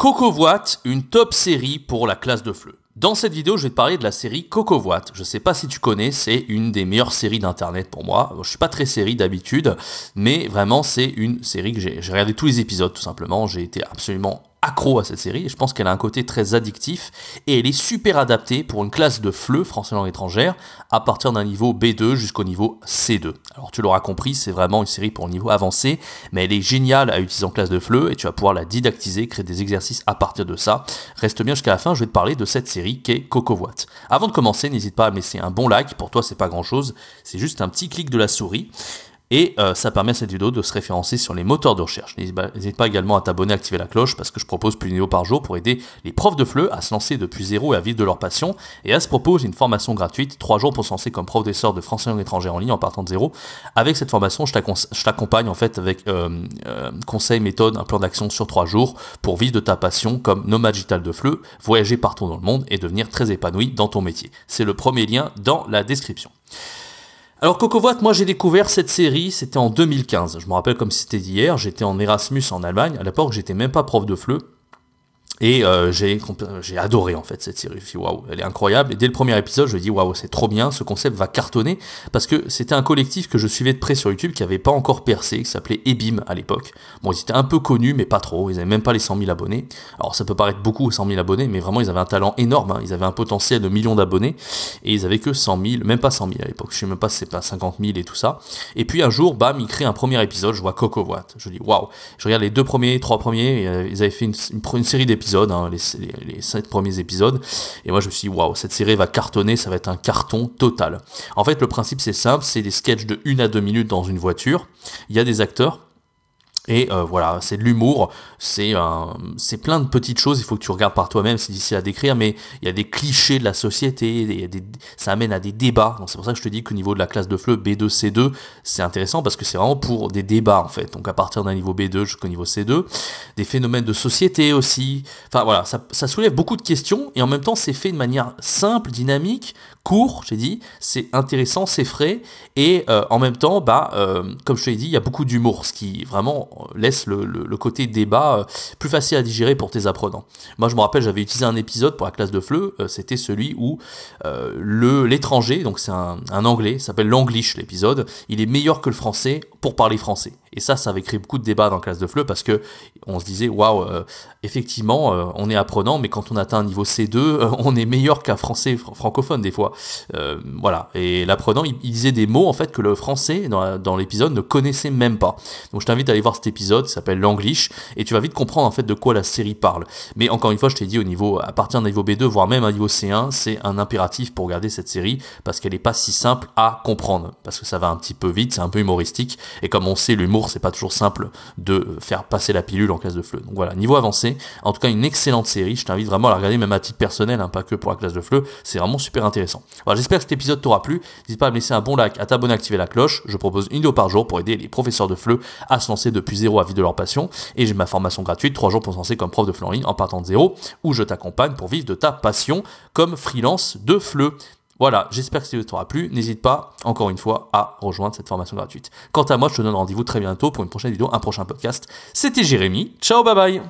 Cocovoite, une top série pour la classe de FLE. Dans cette vidéo, je vais te parler de la série Cocovoite. Je sais pas si tu connais, c'est une des meilleures séries d'internet pour moi. Je suis pas très série d'habitude, mais vraiment c'est une série que j'ai regardé tous les épisodes tout simplement. J'ai été absolument accro à cette série et je pense qu'elle a un côté très addictif et elle est super adaptée pour une classe de FLE, français langue étrangère, à partir d'un niveau B2 jusqu'au niveau C2. Alors tu l'auras compris, c'est vraiment une série pour le niveau avancé, mais elle est géniale à utiliser en classe de FLE et tu vas pouvoir la didactiser, créer des exercices à partir de ça. Reste bien jusqu'à la fin, je vais te parler de cette série qui est Cocovoite. Avant de commencer, n'hésite pas à me laisser un bon like, pour toi c'est pas grand chose, c'est juste un petit clic de la souris. Et ça permet à cette vidéo de se référencer sur les moteurs de recherche. N'hésite pas également à t'abonner, à activer la cloche, parce que je propose plus de vidéos par jour pour aider les profs de FLE à se lancer depuis zéro et à vivre de leur passion. Et à ce propos, j'ai une formation gratuite, 3 jours pour se lancer comme prof d'essor de français langue étrangère en ligne en partant de zéro. Avec cette formation, je t'accompagne en fait avec conseils, méthodes, un plan d'action sur 3 jours pour vivre de ta passion comme nomade digital de FLE, voyager partout dans le monde et devenir très épanoui dans ton métier. C'est le premier lien dans la description. Alors Cocovoite, moi j'ai découvert cette série, c'était en 2015. Je me rappelle comme si c'était d'hier, j'étais en Erasmus en Allemagne. À l'époque, j'étais même pas prof de FLE. Et j'ai adoré en fait cette série. Je me suis dit waouh, elle est incroyable. Et dès le premier épisode, je me dis waouh, c'est trop bien, ce concept va cartonner. Parce que c'était un collectif que je suivais de près sur YouTube qui avait pas encore percé, qui s'appelait Ebim à l'époque. Bon, ils étaient un peu connus, mais pas trop. Ils avaient même pas les 100 000 abonnés. Alors ça peut paraître beaucoup, 100 000 abonnés, mais vraiment ils avaient un talent énorme. Hein. Ils avaient un potentiel de millions d'abonnés. Et ils avaient que 100 000, même pas 100 000 à l'époque. Je sais même pas si c'est pas 50 000 et tout ça. Et puis un jour, bam, ils créent un premier épisode. Je vois Cocovoite. Je dis waouh. Je regarde les 2 premiers, 3 premiers. Et, ils avaient fait une série d'épisodes. Hein, les 7 premiers épisodes, et moi je me suis dit waouh, cette série va cartonner, ça va être un carton total. En fait le principe c'est simple, c'est des sketchs de 1 à 2 minutes dans une voiture, il y a des acteurs, et voilà, c'est de l'humour, c'est plein de petites choses, il faut que tu regardes par toi-même, c'est difficile à décrire, mais il y a des clichés de la société, ça amène à des débats, donc c'est pour ça que je te dis qu'au niveau de la classe de FLE, B2, C2, c'est intéressant parce que c'est vraiment pour des débats en fait, donc à partir d'un niveau B2 jusqu'au niveau C2, des phénomènes de société aussi, enfin voilà, ça soulève beaucoup de questions, et en même temps c'est fait de manière simple, dynamique, court, j'ai dit, c'est intéressant, c'est frais, et en même temps, comme je te l'ai dit, il y a beaucoup d'humour, ce qui vraiment laisse le côté débat plus facile à digérer pour tes apprenants. Moi je me rappelle, j'avais utilisé un épisode pour la classe de FLE, c'était celui où l'étranger, donc c'est un anglais, ça s'appelle l'anglish l'épisode, il est meilleur que le français pour parler français. Et ça avait créé beaucoup de débats dans la classe de FLE parce que on se disait waouh, effectivement on est apprenant, mais quand on atteint un niveau C2, on est meilleur qu'un français francophone des fois. Voilà, et l'apprenant il disait des mots en fait que le français dans l'épisode ne connaissait même pas. Donc je t'invite à aller voir cet épisode, ça s'appelle l'anglish, et tu vas vite comprendre en fait de quoi la série parle. Mais encore une fois, je t'ai dit à partir d'un niveau B2, voire même un niveau C1, c'est un impératif pour regarder cette série parce qu'elle n'est pas si simple à comprendre, parce que ça va un petit peu vite, c'est un peu humoristique, et comme on sait, l'humour c'est pas toujours simple de faire passer la pilule en classe de FLE. Donc voilà, niveau avancé, en tout cas une excellente série, je t'invite vraiment à la regarder même à titre personnel, hein, pas que pour la classe de FLE, c'est vraiment super intéressant. Voilà, j'espère que cet épisode t'aura plu, n'hésite pas à me laisser un bon like, à t'abonner, à activer la cloche, je propose une vidéo par jour pour aider les professeurs de FLE à se lancer depuis zéro à vivre de leur passion, et j'ai ma formation gratuite, 3 jours pour se lancer comme prof de FLE en ligne en partant de zéro, où je t'accompagne pour vivre de ta passion comme freelance de FLE. Voilà, j'espère que cette vidéo t'aura plu. N'hésite pas, encore une fois, à rejoindre cette formation gratuite. Quant à moi, je te donne rendez-vous très bientôt pour une prochaine vidéo, un prochain podcast. C'était Jérémy. Ciao, bye bye!